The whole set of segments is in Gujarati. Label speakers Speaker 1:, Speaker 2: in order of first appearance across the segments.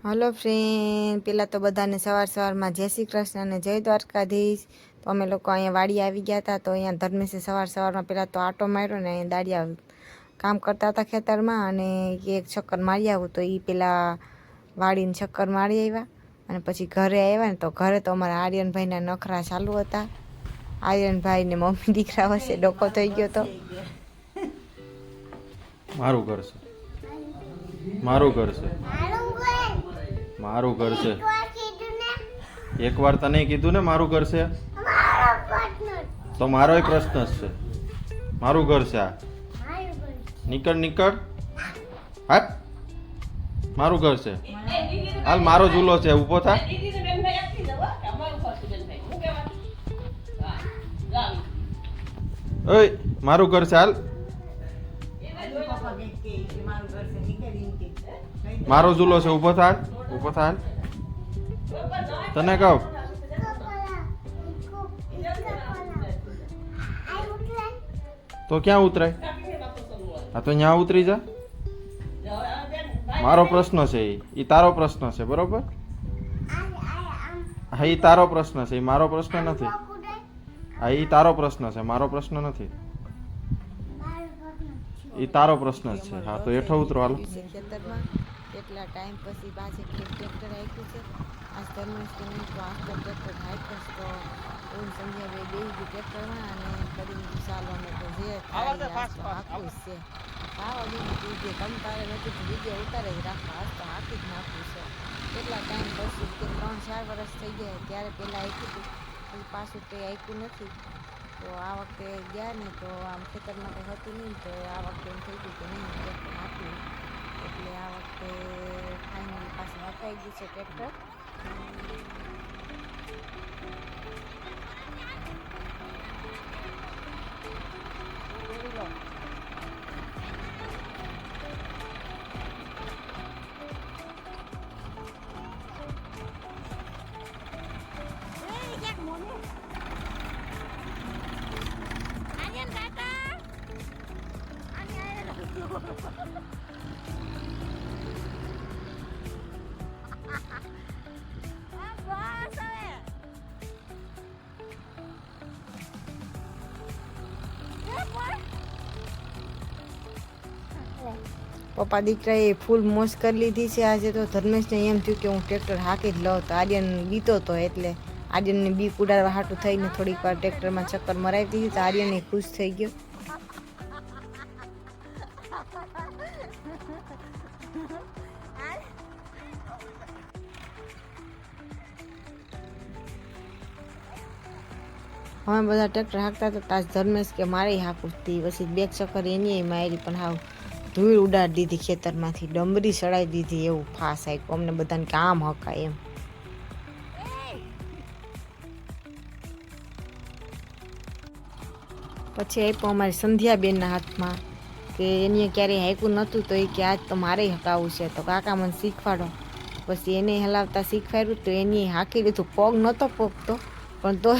Speaker 1: હલો ફ્રેન્ડ, પહેલાં તો બધાને સવારમાં જય શ્રી કૃષ્ણ અને જય દ્વારકાધીશ. તો અમે લોકો અહીંયા વાડી આવી ગયા હતા. તો અહીંયા ધર્મેશે સવારમાં પહેલાં તો આટો માર્યો ને અહીંયા દાડિયા કામ કરતા હતા ખેતરમાં, અને એક ચક્કર મારી આવું. તો એ પહેલાં વાડીને ચક્કર મારી આવ્યા અને પછી ઘરે આવ્યા ને તો ઘરે તો અમારા આર્યનભાઈના નખરા ચાલુ હતા. આર્યનભાઈને મમ્મી દીકરા વચ્ચે ડોકો થઈ ગયો તો.
Speaker 2: મારું ઘર છે, મારું ઘર છે, મારું ઘર છે. એકવાર તને કીધું ને મારું ઘર છે, તો મારો પ્રશ્ન જ છે. મારું ઘર છે આ. નીકળ નીકળ, હાટ. મારું ઘર છે. હાલ, મારો ઝૂલો છે, ઊભો થા. ઓય, મારું ઘર છે, હાલ. મારો ઝૂલો છે, ઊભો થા, ઊભો થા. તને કહું તો ક્યાં ઉતરાય? હા, તો ત્યાં ઉતરી જા. મારો પ્રશ્ન છે, એ તારો પ્રશ્ન છે, બરોબર? હા, એ તારો પ્રશ્ન છે, એ મારો પ્રશ્ન નથી. હા, એ તારો પ્રશ્ન છે, મારો પ્રશ્ન નથી. એ તારો પ્રશ્ન જ છે. હા, તો હેઠો ઉતરો, હાલો.
Speaker 1: કેટલા ટાઈમ પછી પાછે ટ્રેક્ટર આપ્યું છે. આજ ધર્મેશ કે નહીં તો આખો ટ્રેક્ટર હાઈકસ તો ઓમ સંધ્યા બે ગયું ટ્રેક્ટરમાં અને કરીને ચાલવાનું તો જે આખું છે. હા, અભી જે તમ તારે નથી વિડીયો ઉતારે જ રાખવા. આજ તો હાકી જ નાખવું છે. કેટલા ટાઈમ પછી કે 3-4 વર્ષ થઈ ગયા. ત્યારે પહેલાં આપ્યું હતું, પછી પાછું કંઈ આપ્યું નથી. તો આ વખતે ગયા ને તો આમ ખેતરમાં કંઈ હતું નહીં. તો આ વખતે એમ થઈ ગયું કે નહીં ટ્રેક્ટર હાંક્યું, એટલે આ વખતે ફાઇનલી પાછું હકાઈ ગયું છે ટ્રેક્ટર. પપ્પા દીકરાએ ફૂલ મોજ કરી લીધી છે આજે. તો ધર્મેશને એમ થયું કે હું ટ્રેક્ટર હાંકી જ લઉં. તો આર્યન બીતો હતો, એટલે આર્યનને બીક ઉડાડવા હાટું થઈને થોડીક વાર ટ્રેક્ટરમાં ચક્કર મરાવી દીધી. તો આર્યન ખુશ થઈ ગયો. અમે બધા ટ્રેક્ટર હાંકતા હતા. તાજ ધર્મેશ કે મારે હાંકવું હતી. પછી બે ચક્કર એની મારી, પણ હાવ ધૂળ ઉડાડી દીધી ખેતરમાંથી, ડમરી ચડાવી દીધી. એવું ફાસ આપ્યું અમને બધાને કે આમ હકાય એમ. પછી આપ્યું અમારી સંધ્યાબેનના હાથમાં, કે એને ક્યારેય હાંક્યું નહોતું. તો એ કે આજ તો મારે હકાવવું છે. તો કાકા મને શીખવાડો. પછી એને હલાવતા શીખવાડ્યું. તો એને હાંકી લીધું. પગ નહોતો પોગતો, પણ તો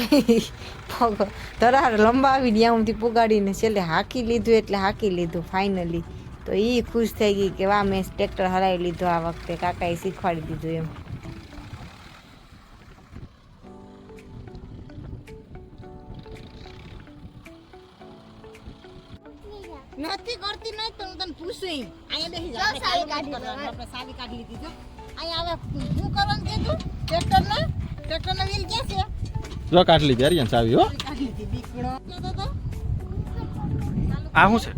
Speaker 1: પગ ધરાર લંબાવી ત્યાં સુધી પુગાડીને છેલ્લે હાંકી લીધું. એટલે હાંકી લીધું ફાઇનલી. તો એ ખુશ થઈ ગઈ કે વાહ, મેં ટ્રેક્ટર હલાવી લીધું આ વખતે, કાકાએ શીખવાડી દીધું એમ. નથી કરતી નહીં તો હું તને પૂછું. અહીંયા બેસી જા. આપણે સાદી કાઢી લીધી જો. અહીંયા હવે શું કરવાનું કીધું? ટ્રેક્ટરના વ્હીલ ક્યાં છે?
Speaker 2: જો કાઢી લીધી, ચાવી. હો,
Speaker 1: કાઢી લીધી. બીકડો
Speaker 2: આ શું છે?